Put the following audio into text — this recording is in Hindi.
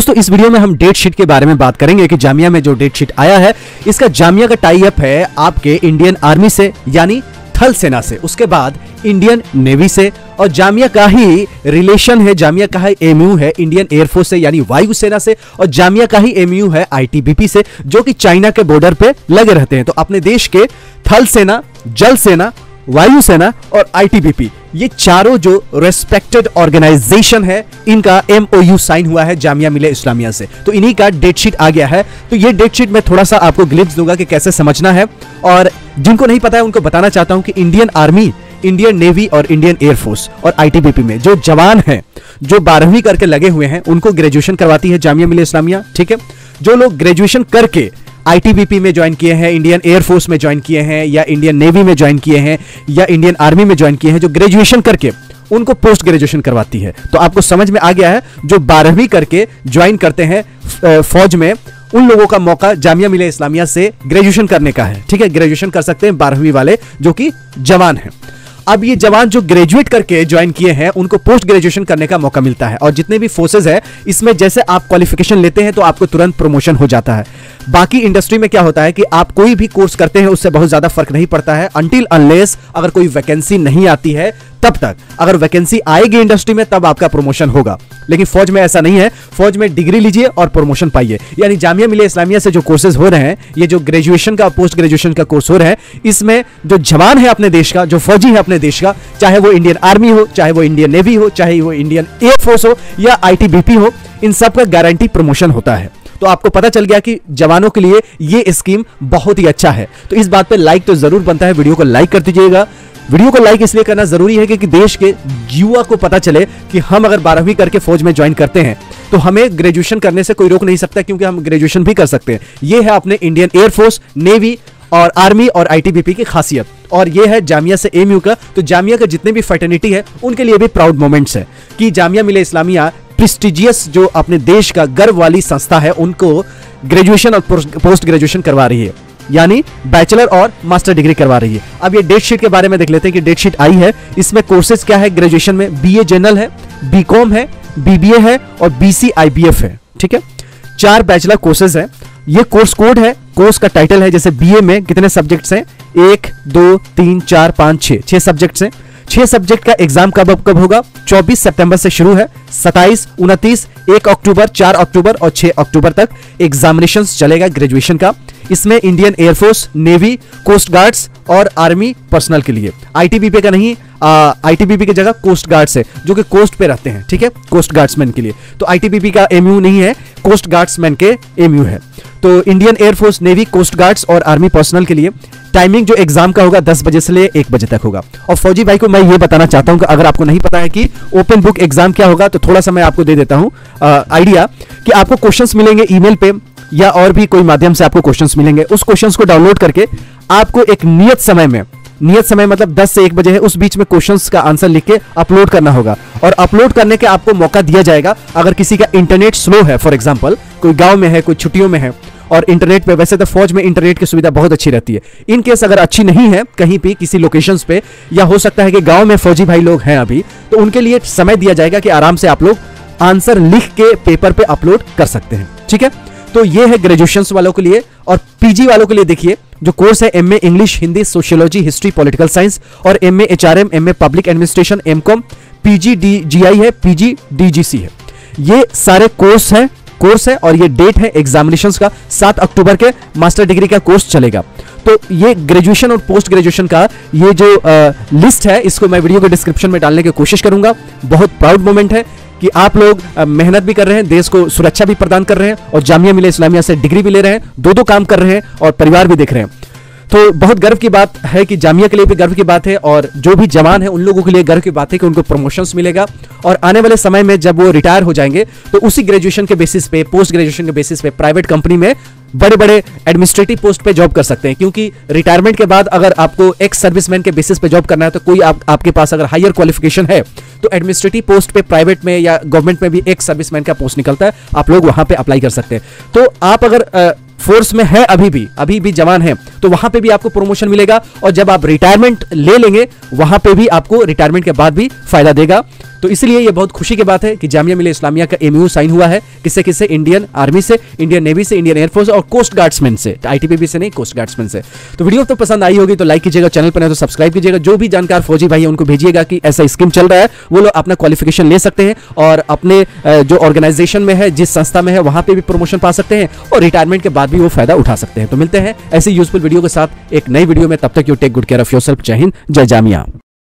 दोस्तों इस वीडियो में हम डेट शीट के बारे में बात करेंगे कि जामिया में जो डेट शीट आया है, इसका जामिया का टाई अप है आपके इंडियन आर्मी से यानी थल सेना से, उसके बाद इंडियन नेवी से, और जामिया का ही रिलेशन है, जामिया का ही एमयू है इंडियन एयरफोर्स से यानी वायुसेना से, और जामिया का ही एमयू है आईटीबीपी से जो कि चाइना के बॉर्डर पे लगे रहते हैं। तो अपने देश के थल सेना, जल सेना, वायुसेना और आईटीबीपी, ये चारों जो रेस्पेक्टेड ऑर्गेनाइजेशन है, इनका एमओयू साइन हुआ है जामिया मिलिया इस्लामिया से। तो इन्हीं का डेट शीट आ गया है। तो ये डेट शीट में थोड़ा सा आपको ग्लिप्स दूंगा कि कैसे समझना है, और जिनको नहीं पता है उनको बताना चाहता हूं कि इंडियन आर्मी, इंडियन नेवी और इंडियन एयरफोर्स और आईटीबीपी में जो जवान हैं, जो 12वीं करके लगे हुए हैं, उनको ग्रेजुएशन करवाती है जामिया मिलिया इस्लामिया। ठीक है, जो लोग ग्रेजुएशन करके आईटीबीपी में ज्वाइन किए हैं, इंडियन एयरफोर्स में ज्वाइन किए हैं, या इंडियन नेवी में ज्वाइन किए हैं, या इंडियन आर्मी में ज्वाइन किए हैं, जो ग्रेजुएशन करके उनको पोस्ट ग्रेजुएशन करवाती है। तो आपको समझ में आ गया है, जो 12वीं करके ज्वाइन करते हैं फौज में, उन लोगों का मौका जामिया मिलिया इस्लामिया से ग्रेजुएशन करने का है। ठीक है, ग्रेजुएशन कर सकते हैं 12वीं वाले जो कि जवान हैं। अब ये जवान जो ग्रेजुएट करके ज्वाइन किए हैं, उनको पोस्ट ग्रेजुएशन करने का मौका मिलता है। और जितने भी फोर्सेज है, इसमें जैसे आप क्वालिफिकेशन लेते हैं तो आपको तुरंत प्रमोशन हो जाता है। बाकी इंडस्ट्री में क्या होता है कि आप कोई भी कोर्स करते हैं, उससे बहुत ज्यादा फर्क नहीं पड़ता है, अनटिल अनलेस अगर कोई वैकेंसी नहीं आती है तब तक। अगर वैकेंसी आएगी इंडस्ट्री में तब आपका प्रमोशन होगा, लेकिन फौज में ऐसा नहीं है। फौज में डिग्री लीजिए और प्रमोशन पाइए। यानी जामिया मिलिया इस्लामिया से जो कोर्सेज हो रहे हैं, ये जो ग्रेजुएशन का पोस्ट ग्रेजुएशन का कोर्स हो रहे हैं, इसमें जो जवान है अपने देश का, जो फौजी है अपने देश का, चाहे वो इंडियन आर्मी हो, चाहे वो इंडियन नेवी हो, चाहे वो इंडियन एयरफोर्स हो या आईटीबीपी हो, इन सब का गारंटी प्रमोशन होता है। तो आपको पता चल गया कि जवानों के लिए ये स्कीम बहुत ही अच्छा है। तो इस बात पे लाइक तो जरूर बनता है, वीडियो को लाइक कर दीजिएगा। वीडियो को लाइक इसलिए करना जरूरी है क्योंकि देश के युवा को पता चले कि हम अगर 12वीं करके फौज में ज्वाइन करते हैं तो हमें ग्रेजुएशन करने से कोई रोक नहीं सकता, क्योंकि हम ग्रेजुएशन भी कर सकते हैं। ये है अपने इंडियन एयरफोर्स, नेवी और आर्मी और आईटीबीपी की खासियत, और ये है जामिया से एमयू का। तो जामिया का जितने भी फैटर्निटी है उनके लिए भी प्राउड मोमेंट्स है कि जामिया मिलिया इस्लामिया प्रेस्टिजियस, जो अपने देश का गर्व वाली संस्था है, उनको ग्रेजुएशन और पोस्ट ग्रेजुएशन करवा रही है, यानी बैचलर और मास्टर डिग्री करवा रही है। अब ये डेट शीट के बारे में देख लेते हैं कि डेट शीट आई है। इसमें कोर्सेज क्या है ग्रेजुएशन में? बीए जनरल है, बीकॉम है, बीबीए है और बीसीआईबीएफ है। ठीक है, 4 बैचलर कोर्सेज है। ये कोर्स कोड है, कोर्स का टाइटल है। जैसे बीए में कितने सब्जेक्ट्स हैं? 1 2 3 4 5 6 सब्जेक्ट्स हैं। 6 सब्जेक्ट का एग्जाम कब होगा? 24 सितंबर से शुरू है, 27, 29, 1 अक्टूबर, 4 अक्टूबर और 6 अक्टूबर तक एग्जामिनेशंस चलेगा ग्रेजुएशन का। इसमें Indian air force, navy, coast guards और आर्मी पर्सनल के लिए। आईटीबीपी का नहीं, आईटीबीपी की जगह कोस्ट गार्ड्स है जो कि कोस्ट पे रहते हैं। ठीक है, कोस्ट गार्ड्समैन के लिए। तो आईटीबीपी का एमयू नहीं है, कोस्ट गार्ड्समैन के एमयू है। तो Indian air force, navy, coast guards और आर्मी पर्सनल के लिए टाइमिंग जो एग्जाम का होगा 10 बजे से ले 1 बजे तक होगा। और फौजी भाई को मैं ये बताना चाहता हूं कि अगर आपको नहीं पता है कि ओपन बुक एग्जाम क्या होगा, तो थोड़ा सा मैं आपको दे देता हूं आइडिया कि आपको क्वेश्चंस मिलेंगे ईमेल पे या और भी कोई माध्यम से आपको क्वेश्चंस मिलेंगे। उस क्वेश्चंस को डाउनलोड करके आपको एक नियत समय मतलब 10 से 1 बजे है, उस बीच में क्वेश्चंस का आंसर लिख के अपलोड करना होगा। और अपलोड करने के आपको मौका दिया जाएगा अगर किसी का इंटरनेट स्लो है, फॉर एग्जांपल कोई गांव में है, कोई छुट्टियों में है और इंटरनेट पे, वैसे तो फौज में इंटरनेट की सुविधा बहुत अच्छी रहती है। इन केस अगर अच्छी नहीं है कहीं पे किसी लोकेशंस पे, या हो सकता है कि गांव में फौजी भाई लोग हैं अभी, तो उनके लिए समय दिया जाएगा कि आराम से आप लोग आंसर लिख के पेपर पे अपलोड कर सकते हैं। ठीक है, तो ये है ग्रेजुएशन वालों के लिए। और पीजी वालों के लिए देखिए, जो कोर्स है MA English, Hindi, sociology, history, political science और MA HRM, MA public administration, MCom, PG GI है, पीजी डीजीसी है। ये सारे कोर्स है और ये डेट है एग्जामिनेशंस का 7 अक्टूबर के मास्टर डिग्री का कोर्स चलेगा। तो ये ग्रेजुएशन और पोस्ट ग्रेजुएशन का ये जो लिस्ट है, इसको मैं वीडियो के डिस्क्रिप्शन में डालने की कोशिश करूंगा। बहुत प्राउड मोमेंट है कि आप लोग मेहनत भी कर रहे हैं, देश को सुरक्षा भी प्रदान कर रहे हैं और जामिया मिलिया इस्लामिया से डिग्री भी ले रहे हैं, दो काम कर रहे हैं और परिवार भी देख रहे हैं। तो बहुत गर्व की बात है कि जामिया के लिए भी गर्व की बात है, और जो भी जवान है उन लोगों के लिए गर्व की बात है कि उनको प्रमोशंस मिलेगा। और आने वाले समय में जब वो रिटायर हो जाएंगे तो उसी ग्रेजुएशन के बेसिस पे, पोस्ट ग्रेजुएशन के बेसिस पे प्राइवेट कंपनी में बड़े बड़े एडमिनिस्ट्रेटिव पोस्ट पे जॉब कर सकते हैं। क्योंकि रिटायरमेंट के बाद अगर आपको एक्स सर्विसमैन के बेसिस पे जॉब करना है, तो कोई आपके पास अगर हायर क्वालिफिकेशन है तो एडमिनिस्ट्रेटिव पोस्ट पे प्राइवेट में या गवर्नमेंट में भी एक्स सर्विसमैन का पोस्ट निकलता है, आप लोग वहां पे अप्लाई कर सकते हैं। तो आप अगर फोर्स में है, अभी भी जवान है, तो वहां पे भी आपको प्रमोशन मिलेगा। और जब आप रिटायरमेंट ले लेंगे, वहां पे भी आपको रिटायरमेंट के बाद भी फायदा देगा। तो इसलिए ये बहुत खुशी की बात है कि जामिया मिलिया इस्लामिया का एमयू साइन हुआ है। किससे किससे? इंडियन आर्मी से, इंडियन नेवी से, इंडियन एयरफोर्स और कोस्ट गार्ड्समैन से, आईटीबीपी से नहीं, कोस्ट गार्ड्समैन से। तो वीडियो तो पसंद आई होगी तो लाइक कीजिएगा, चैनल पर नहीं तो सब्सक्राइब कीजिएगा। जो भी जानकार फौजी भाई है उनको भेजिएगा कि ऐसा स्कीम चल रहा है, वो लोग अपना क्वालिफिकेशन ले सकते हैं और अपने जो ऑर्गेनाइजेशन में है, जिस संस्था में है, वहां पे भी प्रमोशन पा सकते हैं और रिटायरमेंट के बाद भी वो फायदा उठा सकते हैं। तो मिलते हैं ऐसी यूजफुल वीडियो के साथ एक नई वीडियो में, तब तक you take good care of yourself. जय हिंद, जय जामिया।